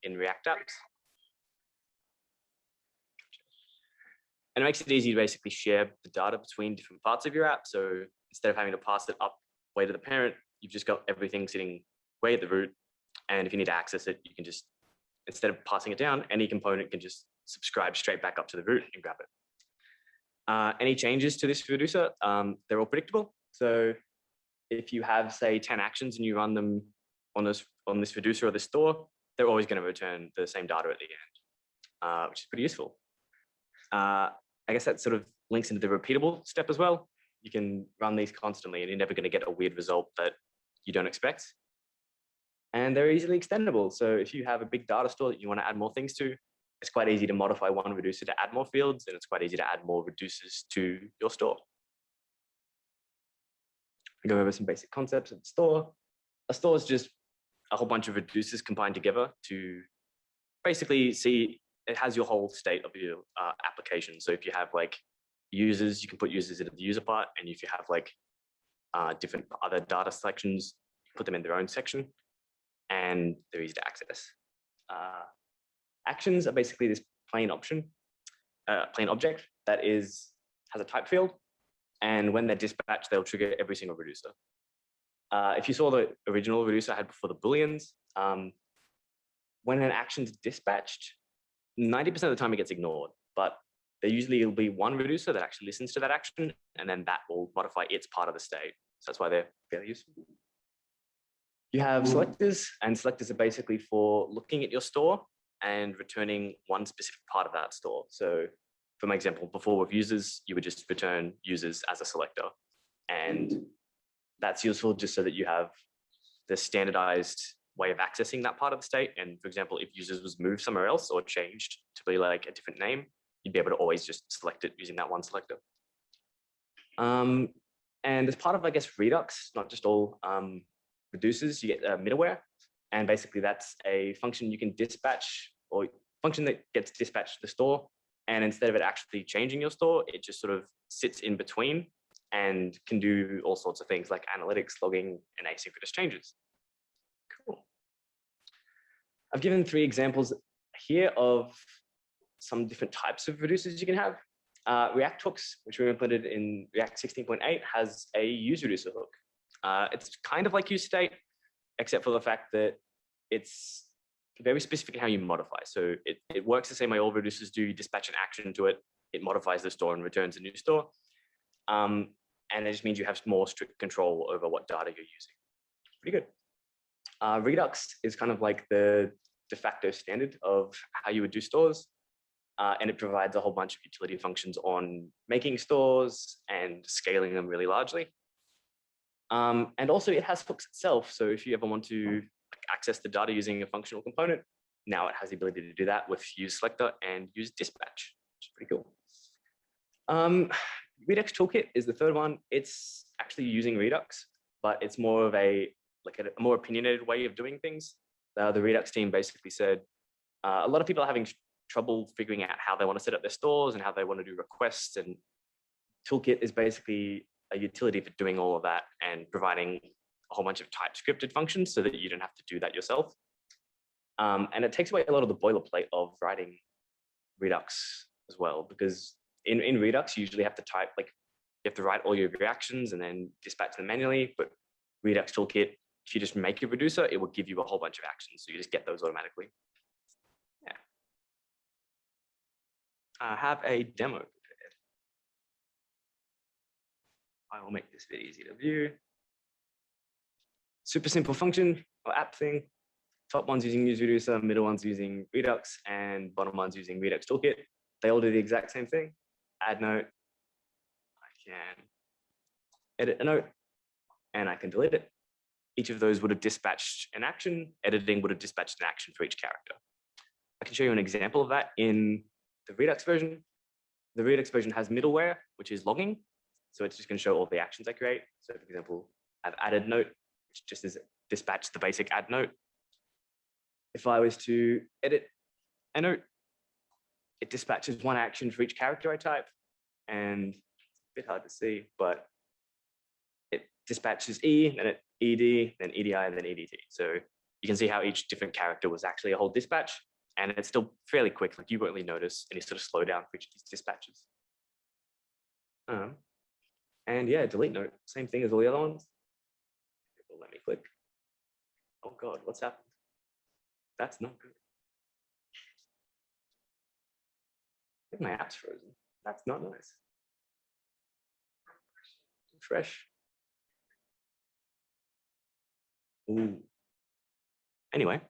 in React apps. And it makes it easy to basically share the data between different parts of your app. So instead of having to pass it up way to the parent, you've just got everything sitting way at the root. And if you need to access it, you can just, instead of passing it down, any component can just subscribe straight back up to the root and grab it. Any changes to this reducer, they're all predictable. So if you have, say, 10 actions and you run them on this reducer or the store, they're always going to return the same data at the end, which is pretty useful. I guess that sort of links into the repeatable step as well. You can run these constantly and you're never going to get a weird result that you don't expect. And they're easily extendable. So if you have a big data store that you want to add more things to, it's quite easy to modify one reducer to add more fields, and it's quite easy to add more reducers to your store. I go over some basic concepts of the store. A store is just a whole bunch of reducers combined together to basically see, it has your whole state of your application. So if you have like users, you can put users into the user part. And if you have like different other data sections, put them in their own section, and they're easy to access. Actions are basically this plain object that has a type field. And when they're dispatched, they'll trigger every single reducer. If you saw the original reducer I had before the Booleans, when an action's dispatched, 90% of the time it gets ignored, but there usually will be one reducer that actually listens to that action, and then that will modify its part of the state. So that's why they're fairly useful. You have selectors, and selectors are basically for looking at your store and returning one specific part of that store. So for my example, before with users, you would just return users as a selector. And that's useful just so that you have the standardized way of accessing that part of the state. And for example, if users was moved somewhere else or changed to be like a different name, you'd be able to always just select it using that one selector. And as part of, I guess, Redux, not just all reducers, you get middleware. And basically that's a function you can dispatch, or function that gets dispatched to the store. And instead of it actually changing your store, it just sort of sits in between and can do all sorts of things like analytics, logging, and asynchronous changes. Cool. I've given 3 examples here of some different types of reducers you can have. React hooks, which we implemented in React 16.8, has a use reducer hook. It's kind of like useState, except for the fact that it's very specific in how you modify. So it works the same way all reducers do. You dispatch an action to it, it modifies the store and returns a new store. And it just means you have more strict control over what data you're using. Pretty good. Redux is kind of like the de facto standard of how you would do stores. And it provides a whole bunch of utility functions on making stores and scaling them really largely. And also it has hooks itself. So if you ever want to access the data using a functional component, now it has the ability to do that with use selector and use dispatch, which is pretty cool. Redux toolkit is the third one. It's actually using Redux, but it's more of a more opinionated way of doing things. The Redux team basically said a lot of people are having trouble figuring out how they want to set up their stores and how they want to do requests, and toolkit is basically a utility for doing all of that and providing a whole bunch of type scripted functions so that you don't have to do that yourself. And it takes away a lot of the boilerplate of writing Redux as well, because in Redux, you usually have to type, like, you have to write all your reactions and then dispatch them manually. But Redux toolkit, if you just make a reducer, it will give you a whole bunch of actions. So you just get those automatically. Yeah. I have a demo prepared. I will make this very easy to view. Super simple function or app thing. Top one's using use reducer, middle one's using Redux, and bottom one's using Redux toolkit. They all do the exact same thing. Add note. I can edit a note and I can delete it. Each of those would have dispatched an action. Editing would have dispatched an action for each character. I can show you an example of that in the Redux version. The Redux version has middleware, which is logging. So it's just going to show all the actions I create. So for example, I've added note, which just is dispatch the basic add note. If I was to edit a note, it dispatches one action for each character I type, and it's a bit hard to see, but it dispatches E, then ED, then EDI, and then EDT. So you can see how each different character was actually a whole dispatch, and it's still fairly quick. Like you won't really notice any sort of slowdown for each of these dispatches. And yeah, delete note, same thing as all the other ones. Let me click. Oh God, what's happened? That's not good. My app's frozen. That's not nice. Refresh. Ooh. Anyway,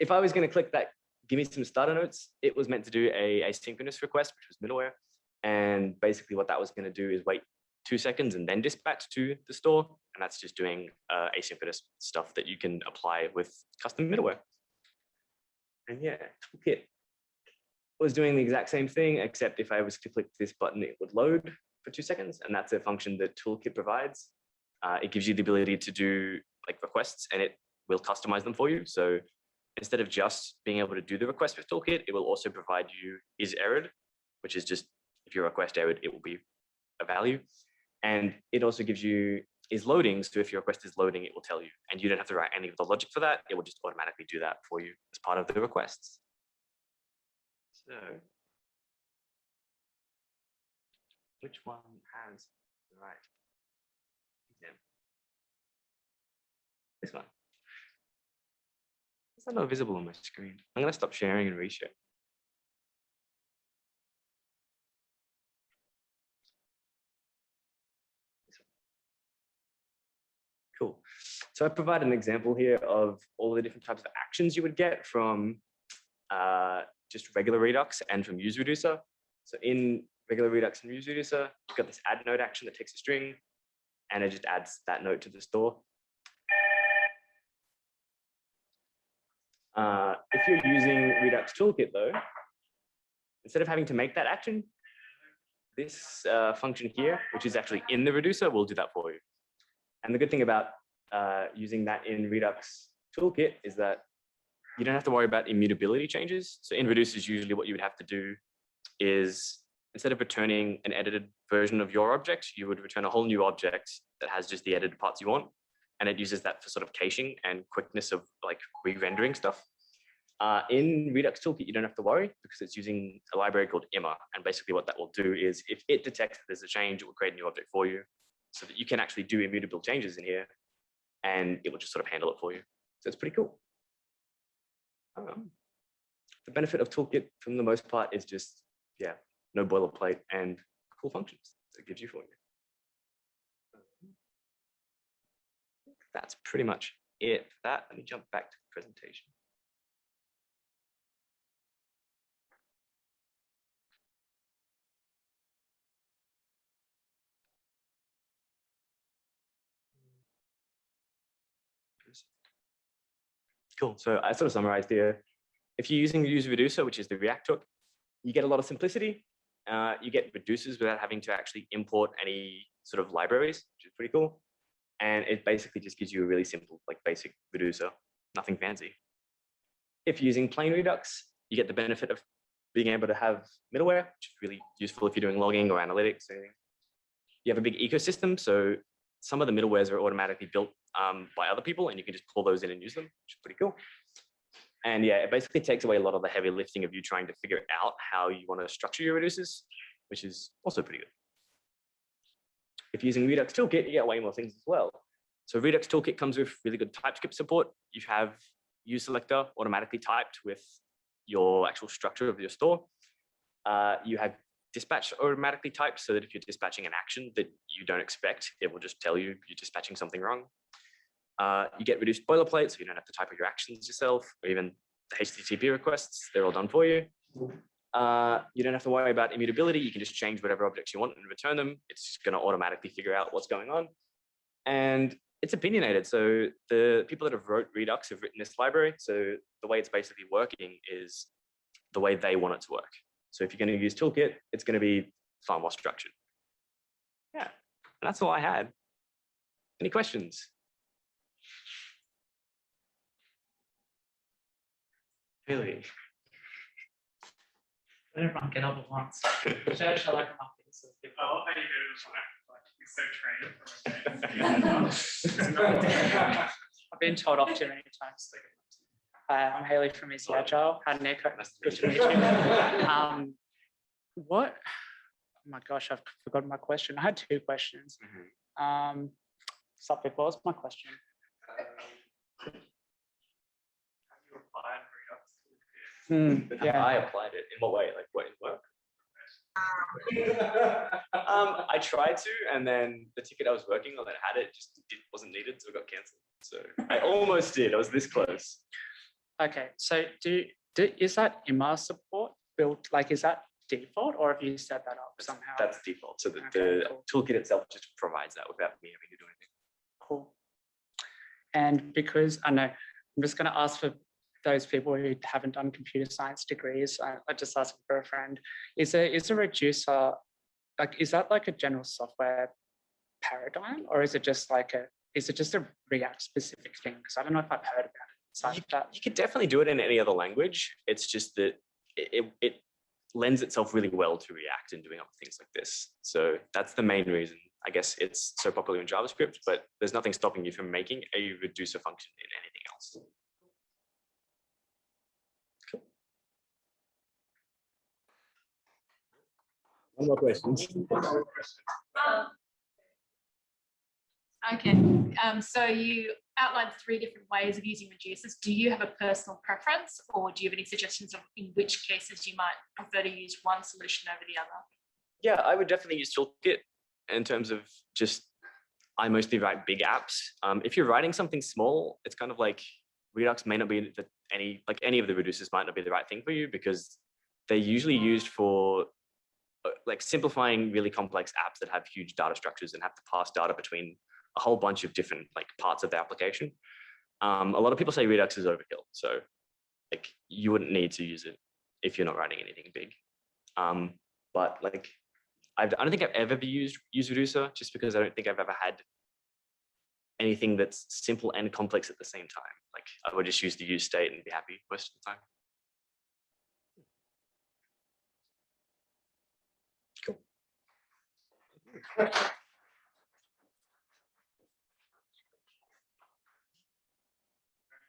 if I was going to click that, give me some starter notes, it was meant to do a asynchronous request, which was middleware. And basically what that was going to do is wait 2 seconds and then dispatch to the store. And that's just doing asynchronous stuff that you can apply with custom middleware. And yeah, Toolkit was doing the exact same thing, except if I was to click this button, it would load for 2 seconds. And that's a function that Toolkit provides. It gives you the ability to do like requests, and it will customize them for you. So instead of just being able to do the request with Toolkit, it will also provide you is errored, which is just if your request errored, it will be a value. And it also gives you is loading. So if your request is loading, it will tell you, and you don't have to write any of the logic for that. It will just automatically do that for you as part of the requests. So which one has the right example? This one. It's not visible on my screen. I'm going to stop sharing and reshare. Cool. So I provide an example here of all the different types of actions you would get from just regular Redux and from use reducer. So in regular Redux and use reducer, you've got this add node action that takes a string, and it just adds that node to the store. If you're using Redux Toolkit though, instead of having to make that action, this function here, which is actually in the reducer, will do that for you. And the good thing about using that in Redux Toolkit is that you don't have to worry about immutability changes. So in reducers, usually what you would have to do is instead of returning an edited version of your object, you would return a whole new object that has just the edited parts you want. And it uses that for sort of caching and quickness of like re-rendering stuff. In Redux Toolkit, you don't have to worry because it's using a library called imma. And basically what that will do is if it detects that there's a change, it will create a new object for you so that you can actually do immutable changes in here, and it will just sort of handle it for you. So it's pretty cool. The benefit of Toolkit for the most part is just, yeah, no boilerplate and cool functions that it gives you for you. That's pretty much it for that. Let me jump back to the presentation. Cool. So I sort of summarized here. If you're using the use reducer, which is the React hook, you get a lot of simplicity. You get reducers without having to actually import any sort of libraries, which is pretty cool. And it basically just gives you a really simple, like basic reducer, nothing fancy. If you're using plain Redux, you get the benefit of being able to have middleware, which is really useful if you're doing logging or analytics. You have a big ecosystem, so some of the middlewares are automatically built by other people, and you can just pull those in and use them, which is pretty cool. And yeah, it basically takes away a lot of the heavy lifting of you trying to figure out how you want to structure your reducers, which is also pretty good. If you're using Redux Toolkit, you get way more things as well. So Redux Toolkit comes with really good TypeScript support. You have useSelector automatically typed with your actual structure of your store. You have dispatch automatically typed so that if you're dispatching an action that you don't expect, it will just tell you you're dispatching something wrong. You get reduced boilerplate, so you don't have to type out your actions yourself, or even the HTTP requests, they're all done for you. You don't have to worry about immutability. You can just change whatever objects you want and return them. It's just going to automatically figure out what's going on. And it's opinionated. So the people that have wrote Redux have written this library. So the way it's basically working is the way they want it to work. So if you're going to use Toolkit, it's going to be far more structured. Yeah, and that's all I had. Any questions? Really? Let everyone get up at once. Shall I come up here? So I love how you go to the mic, like, you're so trained. I've been told off too many times. I'm Haley from Easy Agile. Hi, Nick. Good to meet you. What? Oh my gosh, I've forgotten my question. I had two questions. What was my question? Yeah. I applied it. In what way? Like what, in work? I tried to, and then the ticket I was working on that had it just wasn't needed, so it got cancelled. So I almost did. I was this close. Okay, so is that IMA support built? Like, is that default, or have you set that up somehow? That's default. So the toolkit itself just provides that without me having to do anything. Cool. And because I know, I'm just going to ask for those people who haven't done computer science degrees. I just asked for a friend. Is a reducer, like, is that like a general software paradigm, or is it just like a React specific thing? Because I don't know if I've heard about it. You could definitely do it in any other language. It's just that it lends itself really well to React and doing other things like this. So that's the main reason. I guess it's so popular in JavaScript, but there's nothing stopping you from making a reducer function in anything else. Cool. One more question. Okay, so you outlined 3 different ways of using reducers. Do you have a personal preference, or do you have any suggestions of in which cases you might prefer to use one solution over the other? Yeah, I would definitely use Toolkit in terms of just, I mostly write big apps. If you're writing something small, it's kind of like Redux may not be any of the reducers might not be the right thing for you, because they're usually used for like simplifying really complex apps that have huge data structures and have to pass data between a whole bunch of different like parts of the application. A lot of people say Redux is overkill, so like you wouldn't need to use it if you're not writing anything big. But like I don't think I've ever used reducer, just because I don't think I've ever had anything that's simple and complex at the same time. Like I would just use the use state and be happy most of the time. Cool.